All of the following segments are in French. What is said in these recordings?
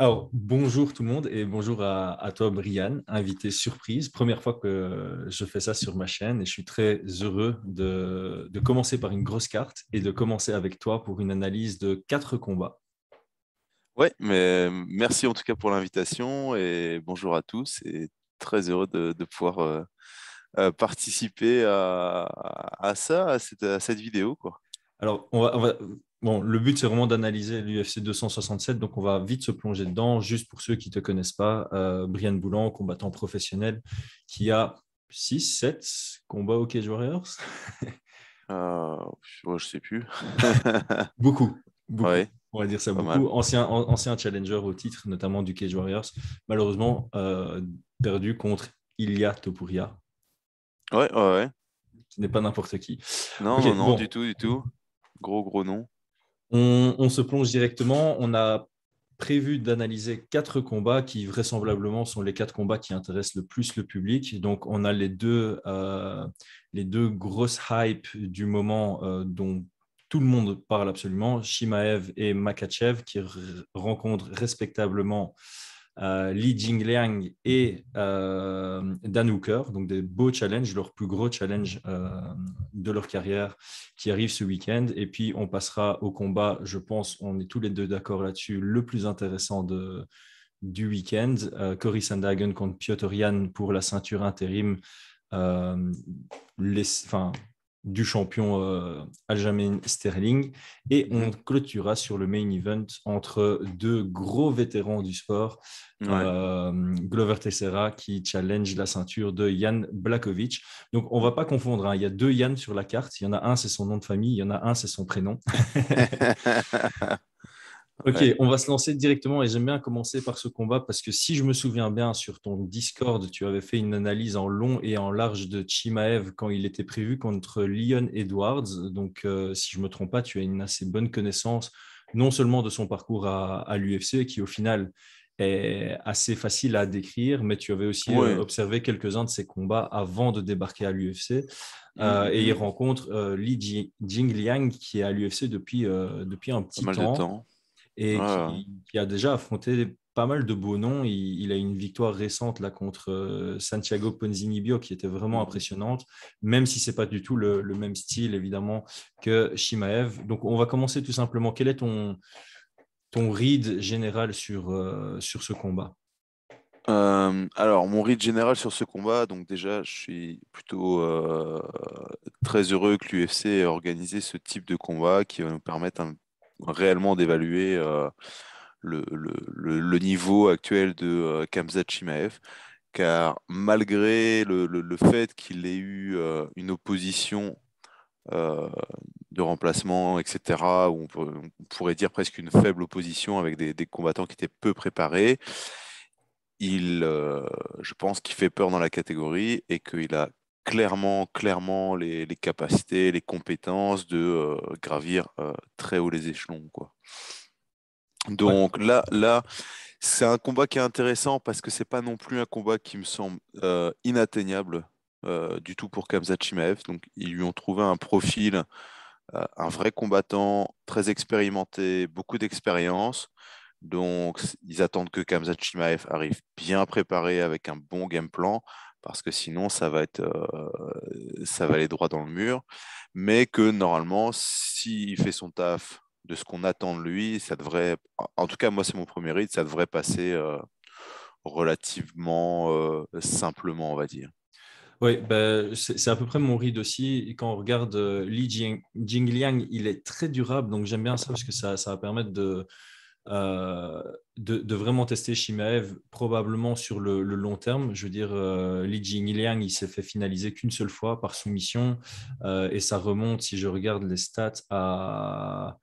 Alors, bonjour tout le monde et bonjour à toi, Brian, invité surprise. Première fois que je fais ça sur ma chaîne et je suis très heureux de commencer par une grosse carte et de commencer avec toi pour une analyse de 4 combats. Ouais, mais merci en tout cas pour l'invitation et bonjour à tous et très heureux de pouvoir participer à ça, à cette vidéo, quoi. Alors, bon, le but, c'est vraiment d'analyser l'UFC 267, donc on va vite se plonger dedans. Juste pour ceux qui ne te connaissent pas, Brian Boulan, combattant professionnel, qui a 6, 7 combats au Cage Warriors. Euh, ouais, je sais plus. Beaucoup, beaucoup. Ouais, On va dire ça pas beaucoup. mal. Ancien challenger au titre, notamment du Cage Warriors. Malheureusement, perdu contre Ilia Topuria, Ouais, ouais, ouais. qui n'est pas n'importe qui. Non, non, Ok, non, du bon, tout, du tout. Gros, gros nom. on se plonge directement. On a prévu d'analyser 4 combats qui vraisemblablement sont les 4 combats qui intéressent le plus le public. Donc, on a les deux grosses hypes du moment dont tout le monde parle absolument, Shimaev et Makachev, qui rencontrent respectablement Li Jingliang et Dan Hooker, donc des beaux challenges, leurs plus gros challenges de leur carrière qui arrivent ce week-end. Et puis, on passera au combat, je pense, on est tous les deux d'accord là-dessus, le plus intéressant du week-end. Cory Sandhagen contre Piotr Jan pour la ceinture intérim. Euh, enfin, du champion Aljamain Sterling. Et Mhm. on clôturera sur le main event entre deux gros vétérans du sport, Ouais. Glover Teixeira qui challenge la ceinture de Jan Blachowicz. Donc, on ne va pas confondre, hein. Il y a deux Jan sur la carte. Il y en a un, c'est son nom de famille. Il y en a un, c'est son prénom. Ok, Ouais. on va se lancer directement et j'aime bien commencer par ce combat parce que si je me souviens bien, sur ton Discord, tu avais fait une analyse en long et en large de Chimaev quand il était prévu contre Leon Edwards. Donc, si je ne me trompe pas, tu as une assez bonne connaissance non seulement de son parcours à l'UFC, qui au final est assez facile à décrire, mais tu avais aussi Ouais. observé quelques-uns de ses combats avant de débarquer à l'UFC. Mhm, Et il mhm. rencontre Jingliang qui est à l'UFC depuis un Pas petit mal de temps temps. Ouais, et ouais. qui a déjà affronté pas mal de beaux noms. Il a une victoire récente là contre Santiago Ponzinibbio qui était vraiment Mhm. impressionnante, même si c'est pas du tout le même style évidemment que Shimaev. Donc on va commencer tout simplement. Quel est ton read général sur ce combat? Alors, mon read général sur ce combat, donc déjà, je suis plutôt très heureux que l'UFC ait organisé ce type de combat qui va nous permettre réellement d'évaluer le niveau actuel de Khamzat Chimaev, car malgré le fait qu'il ait eu une opposition euh, de remplacement, etc., où on pourrait dire presque une faible opposition avec des combattants qui étaient peu préparés, je pense qu'il fait peur dans la catégorie et qu'il a clairement les capacités, les compétences de gravir très haut les échelons, quoi. Ouais. Donc là, c'est un combat qui est intéressant parce que c'est pas non plus un combat qui me semble inatteignable du tout pour Khamzat Chimaev. Donc ils lui ont trouvé un profil, un vrai combattant, très expérimenté, beaucoup d'expérience. Donc, ils attendent que Khamzat Chimaev arrive bien préparé avec un bon game plan, parce que sinon, ça va aller droit dans le mur. Mais que normalement, s'il fait son taf de ce qu'on attend de lui, ça devrait, en tout cas, moi, c'est mon premier read, ça devrait passer relativement simplement, on va dire. Oui, ben, c'est à peu près mon read aussi. Et quand on regarde Jingliang, il est très durable, donc j'aime bien ça parce que ça va permettre de vraiment tester Shimaev probablement sur le long terme. Je veux dire, Li Jingliang, il s'est fait finaliser qu'une seule fois par soumission et ça remonte, si je regarde les stats, à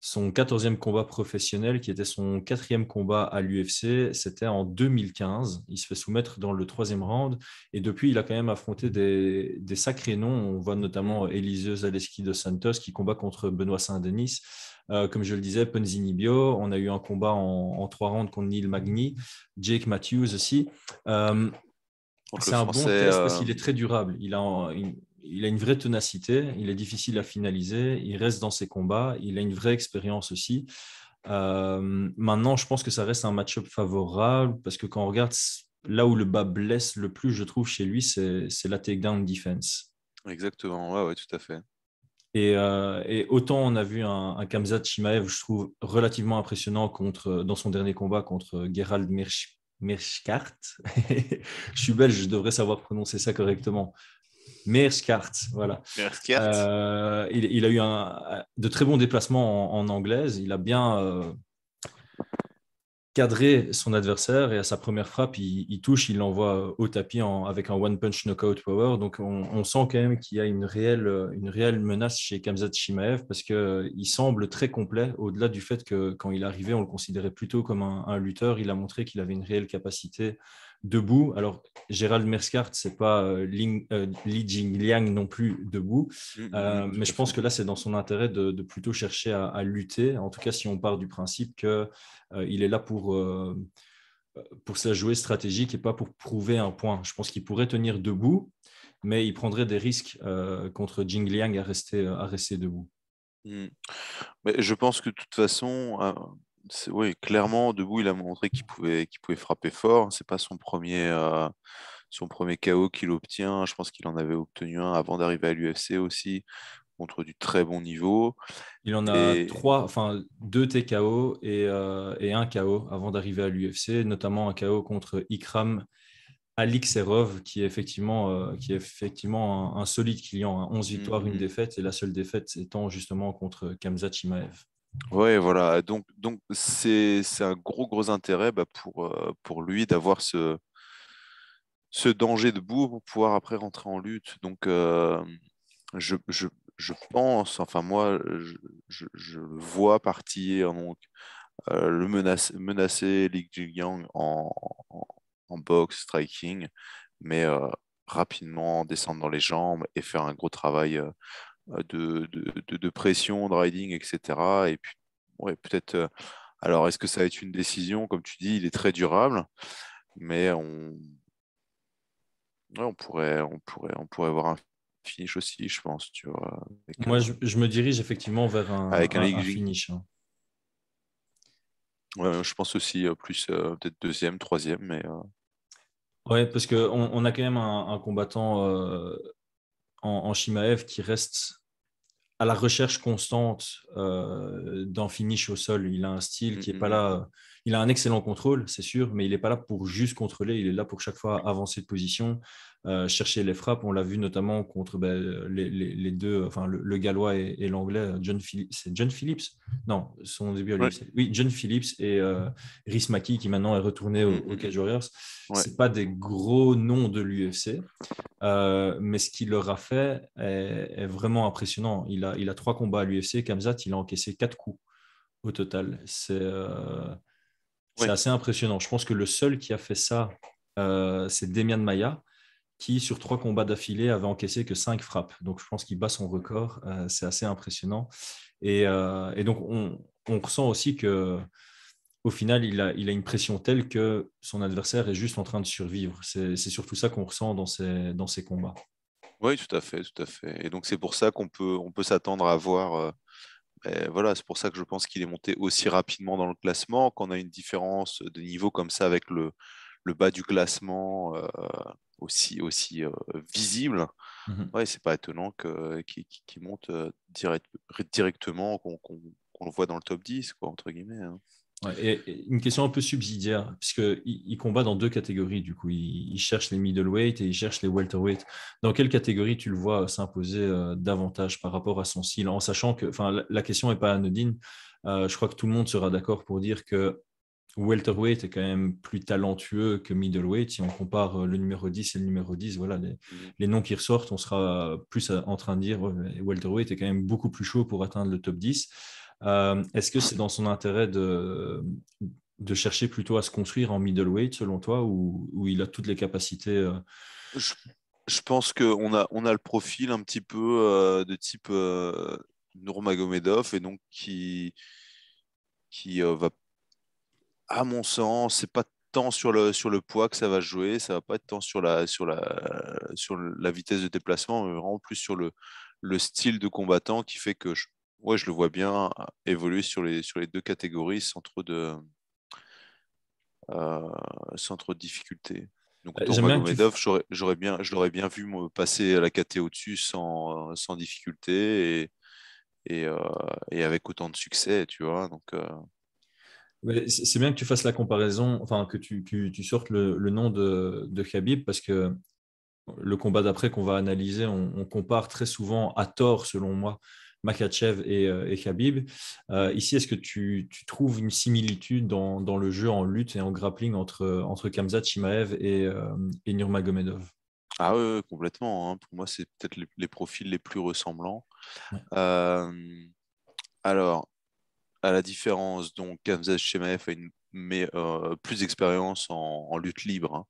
son 14e combat professionnel, qui était son 4e combat à l'UFC, c'était en 2015. Il se fait soumettre dans le 3e round. Et depuis, il a quand même affronté des sacrés noms. On voit notamment Mhm. Eliseu Zaleski de Santos qui combat contre Benoît Saint-Denis. Comme je le disais, Ponzinibbio. On a eu un combat en 3 rounds contre Neil Magny. Jake Matthews aussi. Euh, Contre le c'est un bon français, test parce qu'il est très durable. Il a une vraie ténacité, il est difficile à finaliser, il reste dans ses combats, il a une vraie expérience aussi. Maintenant, je pense que ça reste un match-up favorable parce que quand on regarde là où le bas blesse le plus, je trouve, chez lui, c'est la takedown defense. Exactement, ouais, ouais, tout à fait. Et autant on a vu un Khamzat Chimaev, je trouve, relativement impressionnant dans son dernier combat contre Gerald Meerschaert. Je suis belge, je devrais savoir prononcer ça correctement. Meerschaert, voilà. Merci, Kurt. Il a eu de très bons déplacements en anglaise. Il a bien cadrer son adversaire et à sa première frappe, il touche, il l'envoie au tapis avec un one punch knockout power. Donc on sent quand même qu'il y a une réelle menace chez Khamzat Chimaev parce qu'il semble très complet, au-delà du fait que quand il est arrivé, on le considérait plutôt comme un lutteur. Il a montré qu'il avait une réelle capacité debout. Alors Gérald Merscart, c'est pas Li Jingliang non plus debout. Mais Tout à je pense fait. que là, c'est dans son intérêt de plutôt chercher à lutter. En tout cas, si on part du principe que il est là pour sa jouer stratégique et pas pour prouver un point. Je pense qu'il pourrait tenir debout, mais il prendrait des risques contre Jing Liang à rester debout. Mm. Mais je pense que de toute façon, oui, clairement, debout, il a montré qu'il pouvait frapper fort. C'est pas son premier KO qu'il obtient. Je pense qu'il en avait obtenu un avant d'arriver à l'UFC aussi, contre du très bon niveau. Il en a Et trois, enfin deux TKO et un KO avant d'arriver à l'UFC, notamment un KO contre Ikram Alikserov, qui est effectivement un solide client, hein. 11 mm, victoires, mm, une mm. défaite, et la seule défaite étant justement contre Khamzat Chimaev. Ouais, voilà. Donc c'est un gros intérêt pour lui d'avoir ce danger debout pour pouvoir après rentrer en lutte. Donc je, je, je pense, enfin moi, je le vois partir, donc menacer Li Jingliang en boxe, striking, mais rapidement descendre dans les jambes et faire un gros travail de pression, de riding, etc. Et puis, ouais, peut-être. Alors, est-ce que ça va être une décision? Comme tu dis, il est très durable, mais ouais, on pourrait avoir un finish aussi, je pense, tu vois, Moi, je me dirige effectivement vers avec un Li un Jingliang. finish, hein. Ouais, je pense aussi plus peut-être deuxième, troisième, mais Ouais, parce qu'on a quand même un combattant en Shimaev qui reste à la recherche constante d'un finish au sol. Il a un style mm, qui est pas mm, mm. là. Il a un excellent contrôle, c'est sûr, mais il n'est pas là pour juste contrôler. Il est là pour chaque fois avancer de position, chercher les frappes. On l'a vu notamment contre les deux, enfin le Gallois et l'Anglais, John Phillips. C'est John Phillips? Non, son début à Ouais, l'UFC. Oui, John Phillips et Rhys Maki qui maintenant est retourné mm, au mm, Cage mm. Warriors. Ouais. C'est pas des gros noms de l'UFC. Mais ce qu'il leur a fait est vraiment impressionnant. Il a 3 combats à l'UFC. Khamzat, il a encaissé 4 coups au total. C'est Ouais. assez impressionnant. Je pense que le seul qui a fait ça, c'est Demian Maia, qui, sur 3 combats d'affilée, avait encaissé que 5 frappes. Donc, je pense qu'il bat son record. C'est assez impressionnant. Et donc, on ressent aussi que au final, il a une pression telle que son adversaire est juste en train de survivre. C'est surtout ça qu'on ressent dans ces combats. Oui, tout à fait, tout à fait. Et donc c'est pour ça qu'on peut s'attendre à voir. Voilà, c'est pour ça que je pense qu'il est monté aussi rapidement dans le classement, qu'on a une différence de niveau comme ça avec le bas du classement aussi visible. Mhm. Ouais, c'est pas étonnant qu'il monte directement, qu'on le voit dans le top 10, quoi, entre guillemets, hein. Ouais, et une question un peu subsidiaire, puisqu'il il combat dans 2 catégories, du coup. Il cherche les middleweight et il cherche les welterweight. Dans quelle catégorie tu le vois s'imposer davantage par rapport à son style, en sachant que, enfin, la question n'est pas anodine. Je crois que tout le monde sera d'accord pour dire que welterweight est quand même plus talentueux que middleweight. Si on compare le numéro 10 et le numéro 10, voilà, Mhm. les noms qui ressortent, on sera plus en train de dire ouais, welterweight est quand même beaucoup plus chaud pour atteindre le top 10. Est-ce que c'est dans son intérêt de chercher plutôt à se construire en middleweight, selon toi, ou il a toutes les capacités Je, je pense qu'on a le profil un petit peu de type Nurmagomedov, et donc qui va, à mon sens, c'est pas tant sur le poids que ça va jouer, ça va pas être tant sur la vitesse de déplacement, mais vraiment plus sur le style de combattant qui fait que ouais, je le vois bien évoluer sur les deux catégories euh, sans trop de difficultés. Donc J'aime bien que tu... Nurmagomedov, je l'aurais bien vu me passer à la KT au-dessus sans difficulté et, euh, et avec autant de succès, tu vois. Donc, Ouais, c'est bien que tu fasses la comparaison, enfin que tu sortes le nom de Khabib, parce que le combat d'après qu'on va analyser, on compare très souvent à tort, selon moi, Makhachev et Khabib. Ici, est-ce que tu trouves une similitude dans le jeu en lutte et en grappling entre Khamzat Chimaev et Nurmagomedov? ah ouais, ouais, complètement, hein. Pour moi, c'est peut-être les profils les plus ressemblants. Ouais. Euh, alors, à la différence, donc, Khamzat Chimaev a plus d'expérience en lutte libre, hein,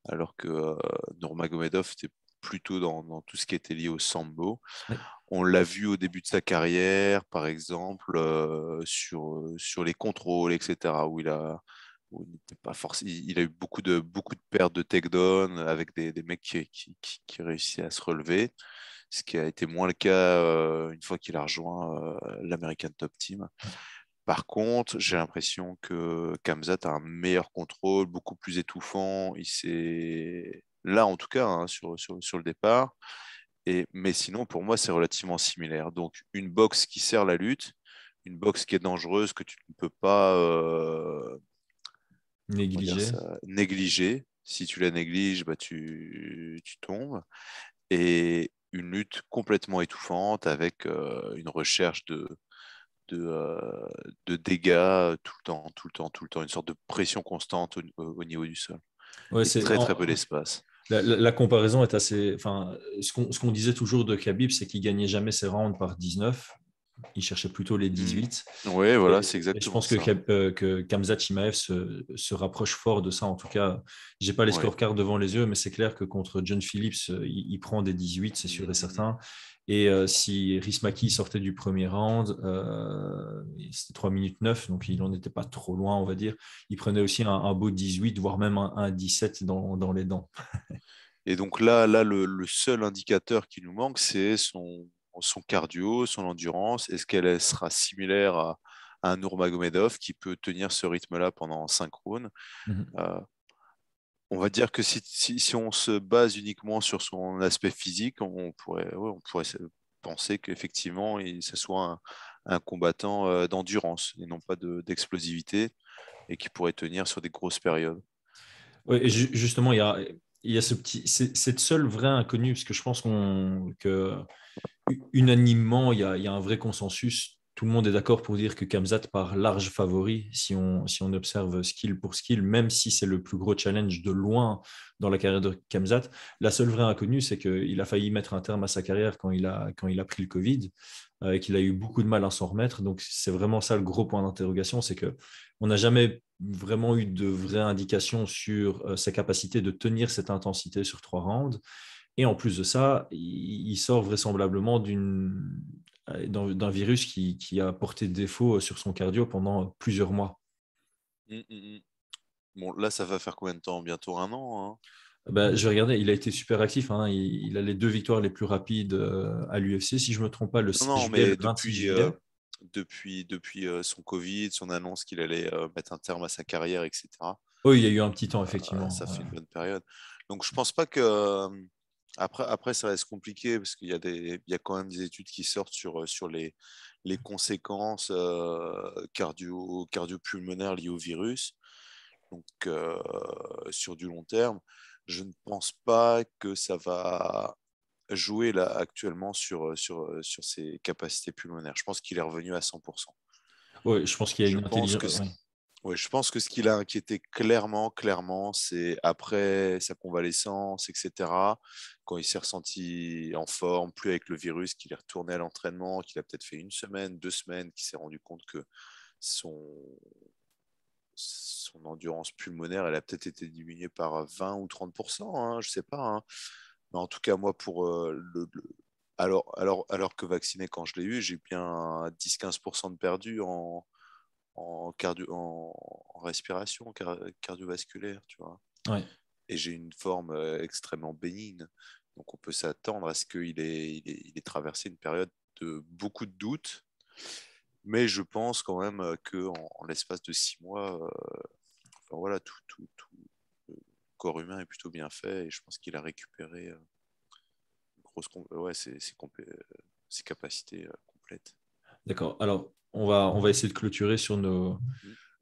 alors que Nurmagomedov était plutôt dans tout ce qui était lié au sambo. Ouais. On l'a vu au début de sa carrière, par exemple, sur les contrôles, etc., où il n'était pas il a eu beaucoup de pertes de takedown avec des mecs qui réussissaient à se relever, ce qui a été moins le cas une fois qu'il a rejoint l'American Top Team. Par contre, j'ai l'impression que Khamzat a un meilleur contrôle, beaucoup plus étouffant. Là, en tout cas, hein, sur le départ. Mais sinon, pour moi, c'est relativement similaire. Donc, une boxe qui sert la lutte, une boxe qui est dangereuse, que tu ne peux pas comment dire Négligé. ça, négliger. Si tu la négliges, bah, tu tombes. Et une lutte complètement étouffante avec une recherche de, euh, de dégâts tout le temps, tout le temps, tout le temps, une sorte de pression constante au niveau du sol. Ouais, Et très, très peu d'espace. la comparaison est assez. Enfin, ce qu'on disait toujours de Khabib, c'est qu'il gagnait jamais ses rounds par 19. Il cherchait plutôt les Mm. 18. Ouais, voilà, c'est Et je exactement pense que, ça. que Khamzat Chimaev se rapproche fort de ça. En tout cas, j'ai pas les Ouais. scorecards devant les yeux, mais c'est clair que contre John Phillips, il prend des 18, c'est sûr et Mm. certain. Et si Rismaki sortait du premier round, c'était 3 minutes 9, donc il n'en était pas trop loin, on va dire. Il prenait aussi un beau 18, voire même un 17 dans les dents. Et donc là le seul indicateur qui nous manque, c'est son cardio, son endurance. Est-ce qu'elle sera similaire à un Nurmagomedov qui peut tenir ce rythme-là pendant 5 rounds? Mhm. Euh, on va dire que si on se base uniquement sur son aspect physique, on pourrait penser qu'effectivement, ce soit un combattant d'endurance et non pas d'explosivité et qui pourrait tenir sur des grosses périodes. Ouais, et Donc, justement, il y a cette seule vraie inconnue, parce que je pense que unanimement, il y a un vrai consensus. Tout le monde est d'accord pour dire que Kamzat part large favori si on observe skill pour skill, même si c'est le plus gros challenge de loin dans la carrière de Kamzat. La seule vraie inconnue, c'est qu'il a failli mettre un terme à sa carrière quand il a pris le Covid, et qu'il a eu beaucoup de mal à s'en remettre. Donc, c'est vraiment ça le gros point d'interrogation, c'est qu'on n'a jamais vraiment eu de vraies indications sur sa capacité de tenir cette intensité sur 3 rounds. Et en plus de ça, il sort vraisemblablement d'un virus qui a porté défaut sur son cardio pendant plusieurs mois. mm, mm, mm. Bon, là, ça va faire combien de temps? Bientôt un an, hein. Ben, je vais regarder, il a été super actif, hein. Il a les 2 victoires les plus rapides à l'UFC. Si je ne me trompe pas, le Non, 16 non, juillet, le mais 26 juillet. depuis son Covid, son annonce qu'il allait mettre un terme à sa carrière, etc. Oui, il y a eu un petit temps, effectivement. Ça fait une bonne période. Donc, je pense pas que. Après, ça reste compliqué parce il y a quand même des études qui sortent sur les conséquences cardiopulmonaires liées au virus. Donc, sur du long terme, je ne pense pas que ça va jouer là actuellement sur ses capacités pulmonaires. Je pense qu'il est revenu à 100%. Oui, je pense qu'il y a Je une pense intelligence. que Oui. Ouais, je pense que ce qui l'a inquiété clairement, c'est après sa convalescence, etc., quand il s'est ressenti en forme, plus avec le virus, qu'il est retourné à l'entraînement, qu'il a peut-être fait une semaine, 2 semaines, qu'il s'est rendu compte que son, son endurance pulmonaire, elle a peut-être été diminuée par 20 ou 30%, hein, je sais pas, hein. Mais en tout cas, moi, alors que vacciné quand je l'ai eu, j'ai bien 10-15% de perdu en respiration cardiovasculaire, tu vois. Ouais. Et j'ai une forme extrêmement bénigne. Donc on peut s'attendre à ce qu'il ait traversé une période de beaucoup de doutes Mais je pense quand même qu'en l'espace de 6 mois, enfin, voilà, tout le corps humain est plutôt bien fait et je pense qu'il a récupéré ouais, ses capacités complètes. D'accord. Alors, on va essayer de clôturer sur nos.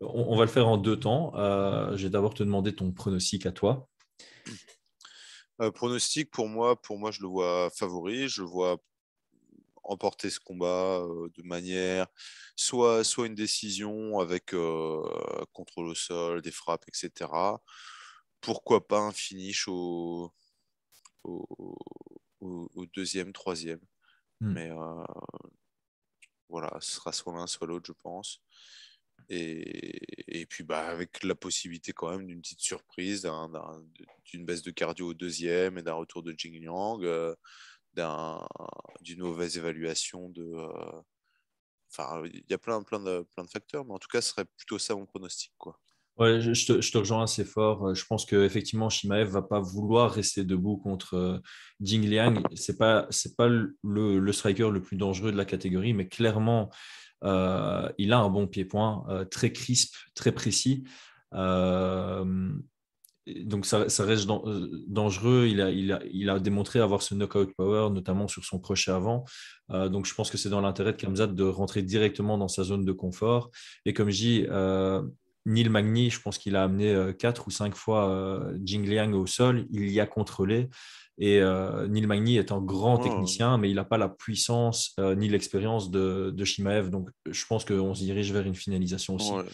On va le faire en deux temps. Je vais d'abord te demander ton pronostic à toi. Pronostic, pour moi, je le vois favori. Je le vois emporter ce combat de manière soit une décision avec contrôle au sol, des frappes, etc. Pourquoi pas un finish au, au deuxième, troisième. Hmm. Mais voilà, ce sera soit l'un, soit l'autre, je pense. Et puis bah, avec la possibilité quand même d'une petite surprise, d'une baisse de cardio au deuxième et d'un retour de Jing Liang, d'une mauvaise évaluation Enfin, il y a plein de facteurs, mais en tout cas, ce serait plutôt ça mon pronostic, quoi. Ouais, je te rejoins assez fort. Je pense qu'effectivement, Shimaev va pas vouloir rester debout contre Jing Liang. C'est pas le striker le plus dangereux de la catégorie, mais clairement, il a un bon pied-point, très crisp, très précis. Euh, donc, ça reste dangereux. Il a démontré avoir ce knockout power, notamment sur son crochet avant. Donc, je pense que c'est dans l'intérêt de Khamzat de rentrer directement dans sa zone de confort. Et comme je dis, Neil Magny, je pense qu'il a amené 4 ou 5 fois Jing Liang au sol. Il y a contrôlé. Et Neil Magny est un grand Ouais, technicien, mais il n'a pas la puissance ni l'expérience de Shimaev. Donc, je pense qu'on se dirige vers une finalisation aussi. ouais.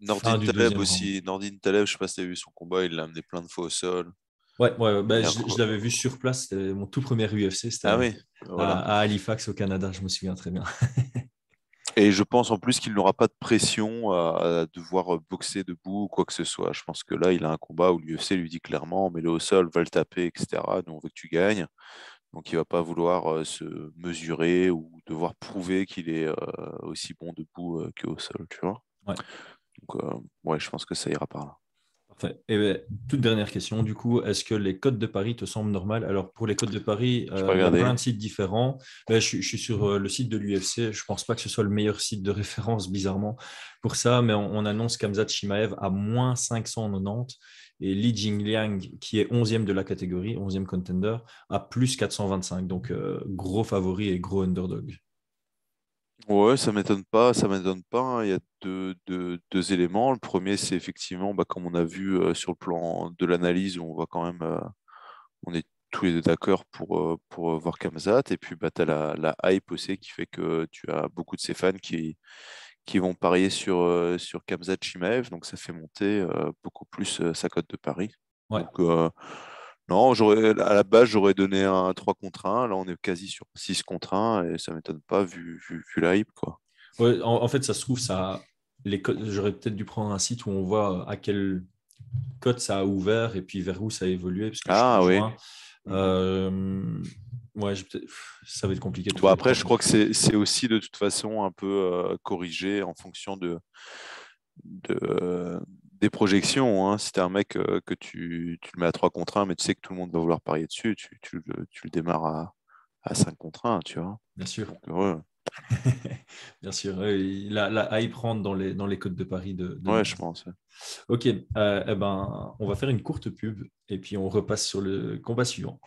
Fin Nordin du Taleb deuxième round. aussi. Nordin Taleb, je sais pas si tu as vu son combat, il l'a amené plein de fois au sol. Ouais, ouais, bah, Et, je l'avais vu sur place. C'était mon tout premier UFC. ah C'était oui, voilà. à Halifax, au Canada. Je me souviens très bien. Et je pense en plus qu'il n'aura pas de pression à devoir boxer debout ou quoi que ce soit. Je pense que là, il a un combat où l'UFC lui dit clairement, mets-le au sol, va le taper, etc. Nous, on veut que tu gagnes. Donc, il va pas vouloir se mesurer ou devoir prouver qu'il est aussi bon debout qu'au sol, tu vois. Ouais, Donc, ouais, je pense que ça ira par là. parfait. Et ben, toute dernière question, du coup, est-ce que les codes de Paris te semblent normales? Alors, pour les codes de Paris, Je vais il y a regarder. plein de sites différents. Ben, je suis sur le site de l'UFC. Je ne pense pas que ce soit le meilleur site de référence, bizarrement, pour ça, mais on annonce Khamzat Chimaev à moins 590 et Li Jingliang, qui est 11e de la catégorie, 11e contender, à plus 425. Donc, gros favori et gros underdog. Ouais, ça m'étonne pas, ça m'étonne pas, hein. Il y a deux éléments. Le premier, c'est effectivement, bah, comme on a vu sur le plan de l'analyse, où on voit quand même, on est tous les deux d'accord pour voir Kamzat. Et puis, bah, tu as la hype aussi qui fait que tu as beaucoup de ces fans qui vont parier sur Kamzat Chimaev. Donc, ça fait monter beaucoup plus sa cote de pari. Ouais. Donc, non, à la base, j'aurais donné un 3 contre 1. Là, on est quasi sur 6 contre 1 et ça m'étonne pas vu la hype, quoi. Ouais, en fait, ça se trouve, j'aurais peut-être dû prendre un site où on voit à quel code ça a ouvert et puis vers où ça a évolué, parce que je te Ah oui. rejoins. Mhm. Euh, ouais, ça va être compliqué de Bon, trouver après, trois je crois que contre. c'est aussi de toute façon un peu corrigé en fonction des projections, hein. Si tu un mec que tu le mets à 3 contre 1, mais tu sais que tout le monde va vouloir parier dessus, tu le démarres à 5 contre 1, tu vois. Bien sûr. Donc, ouais, Bien sûr. Ouais, la hype rentre dans les codes de Paris de ouais, je base. pense. Ouais. Ok, eh ben, on va faire une courte pub et puis on repasse sur le combat suivant.